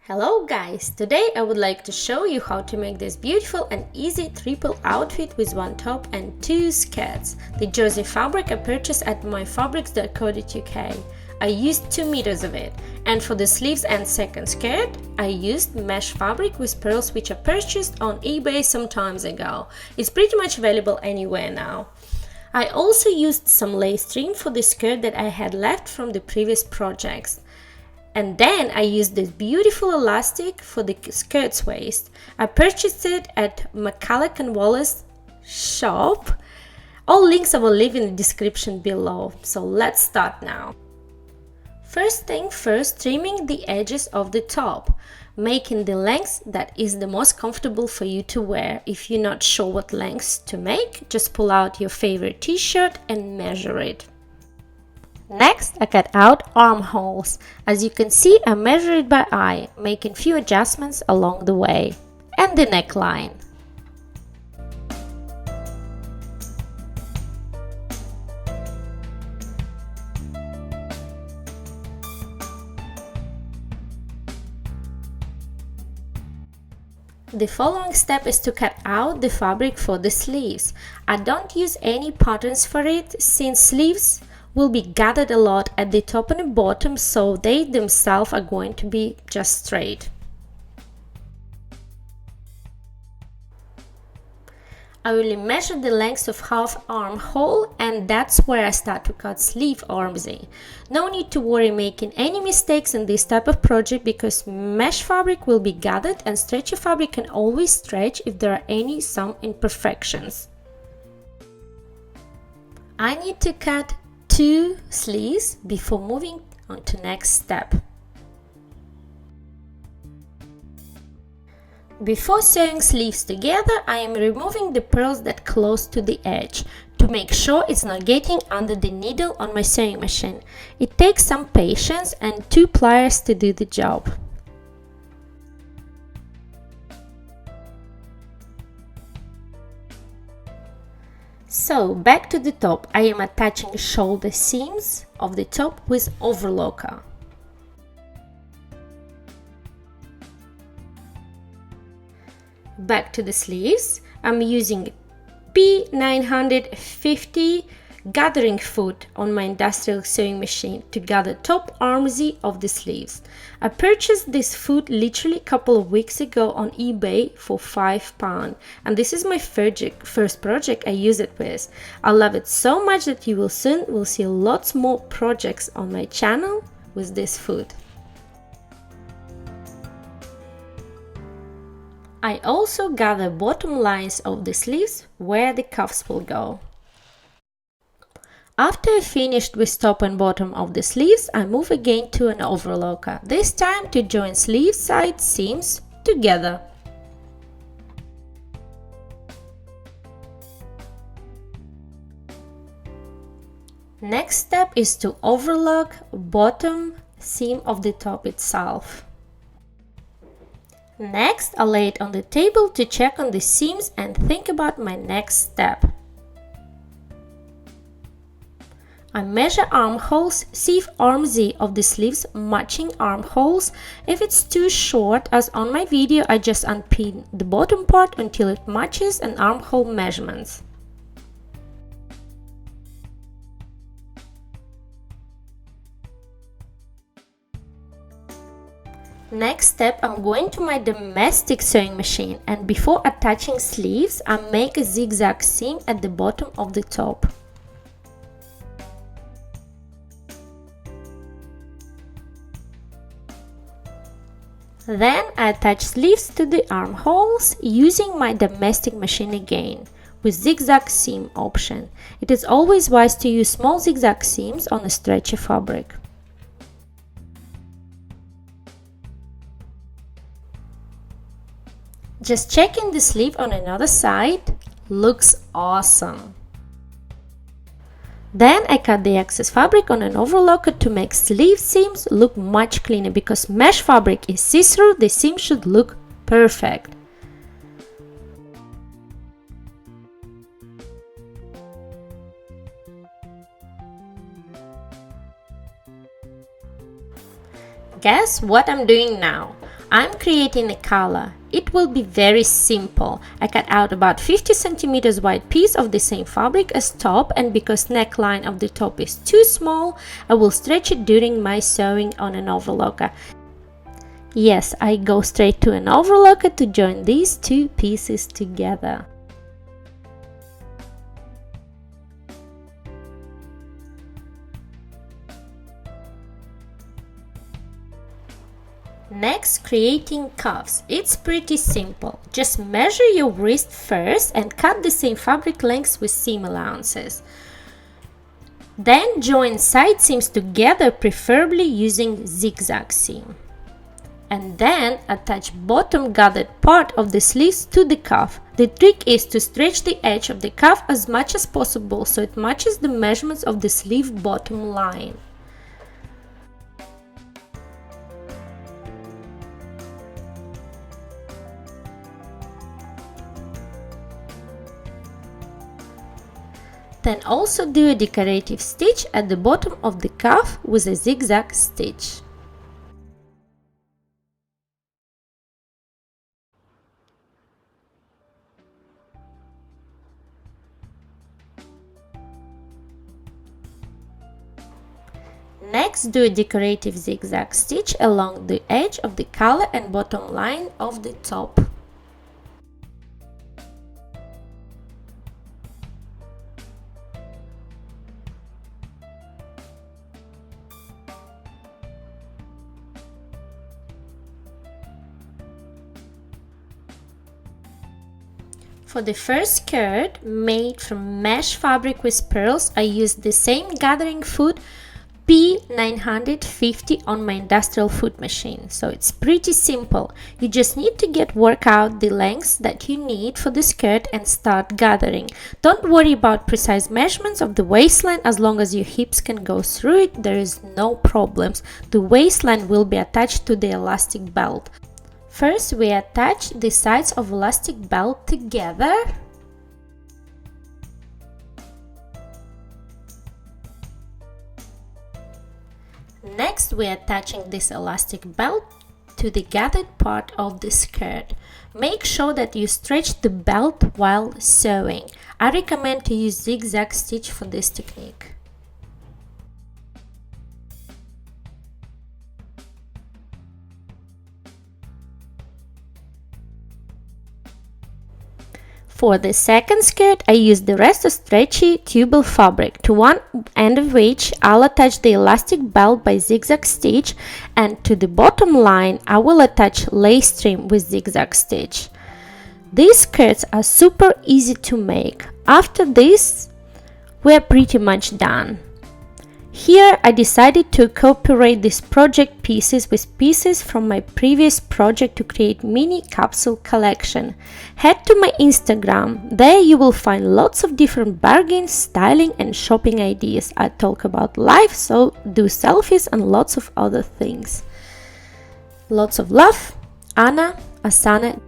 Hello guys! Today I would like to show you how to make this beautiful and easy triple outfit with one top and two skirts. The jersey fabric I purchased at myfabrics.co.uk. I used 2 meters of it, and for the sleeves and second skirt I used mesh fabric with pearls which I purchased on eBay some times ago. It's pretty much available anywhere now. I also used some lace trim for the skirt that I had left from the previous projects. And then I used this beautiful elastic for the skirt's waist. I purchased it at McCulloch & Wallace shop. All links I will leave in the description below. So let's start now. First thing first, trimming the edges of the top, making the length that is the most comfortable for you to wear. If you're not sure what lengths to make, just pull out your favorite t-shirt and measure it. Next, I cut out armholes. As you can see, I measure it by eye, making few adjustments along the way. And the neckline. The following step is to cut out the fabric for the sleeves. I don't use any patterns for it, since sleeves will be gathered a lot at the top and the bottom, so they themselves are going to be just straight. I will measure the length of half armhole, and that's where I start to cut sleeve armsy. No need to worry making any mistakes in this type of project, because mesh fabric will be gathered and stretchy fabric can always stretch if there are some imperfections. I need to cut 2 sleeves before moving on to next step. Before sewing sleeves together, I am removing the pearls that close to the edge to make sure it's not getting under the needle on my sewing machine. It takes some patience and 2 pliers to do the job. So back to the top, I am attaching shoulder seams of the top with overlocker. Back to the sleeves, I'm using P950 gathering foot on my industrial sewing machine to gather top armsy of the sleeves. I purchased this foot literally a couple of weeks ago on eBay for £5, and this is my first project I use it with. I love it so much that you will soon see lots more projects on my channel with this foot. I also gather bottom lines of the sleeves where the cuffs will go. After I finished with top and bottom of the sleeves, I move again to an overlocker, this time to join sleeve side seams together. Next step is to overlock bottom seam of the top itself. Next, I lay it on the table to check on the seams and think about my next step. I measure armholes, see if armsy of the sleeves matching armholes. If it's too short, as on my video, I just unpin the bottom part until it matches an armhole measurements. Next step, I'm going to my domestic sewing machine, and before attaching sleeves, I make a zigzag seam at the bottom of the top. Then I attach sleeves to the armholes using my domestic machine again, with zigzag seam option. It is always wise to use small zigzag seams on a stretchy fabric. Just checking the sleeve on another side, looks awesome. Then I cut the excess fabric on an overlocker to make sleeve seams look much cleaner, because mesh fabric is see-through, the seam should look perfect. Guess what I'm doing now? I'm creating a collar. It will be very simple. I cut out about 50 centimeters wide piece of the same fabric as top, and because neckline of the top is too small, I will stretch it during my sewing on an overlocker. Yes, I go straight to an overlocker to join these two pieces together. Next, creating cuffs. It's pretty simple. Just measure your wrist first and cut the same fabric lengths with seam allowances. Then join side seams together, preferably using zigzag seam. And then attach bottom gathered part of the sleeves to the cuff. The trick is to stretch the edge of the cuff as much as possible so it matches the measurements of the sleeve bottom line. Then also do a decorative stitch at the bottom of the cuff with a zigzag stitch. Next, do a decorative zigzag stitch along the edge of the collar and bottom line of the top. For the first skirt, made from mesh fabric with pearls, I used the same gathering foot P950 on my industrial foot machine. So it's pretty simple. You just need to work out the lengths that you need for the skirt and start gathering. Don't worry about precise measurements of the waistline. As long as your hips can go through it, there is no problems. The waistline will be attached to the elastic belt. First, we attach the sides of elastic belt together. Next, we are attaching this elastic belt to the gathered part of the skirt. Make sure that you stretch the belt while sewing. I recommend to use zigzag stitch for this technique. For the second skirt, I used the rest of stretchy tubal fabric, to one end of which I'll attach the elastic belt by zigzag stitch, and to the bottom line I will attach lace trim with zigzag stitch. These skirts are super easy to make. After this, we're pretty much done. Here I decided to incorporate these project pieces with pieces from my previous project to create mini capsule collection. Head to my Instagram, there you will find lots of different bargains, styling and shopping ideas. I talk about life, so do selfies and lots of other things. Lots of love, Anna, Asana.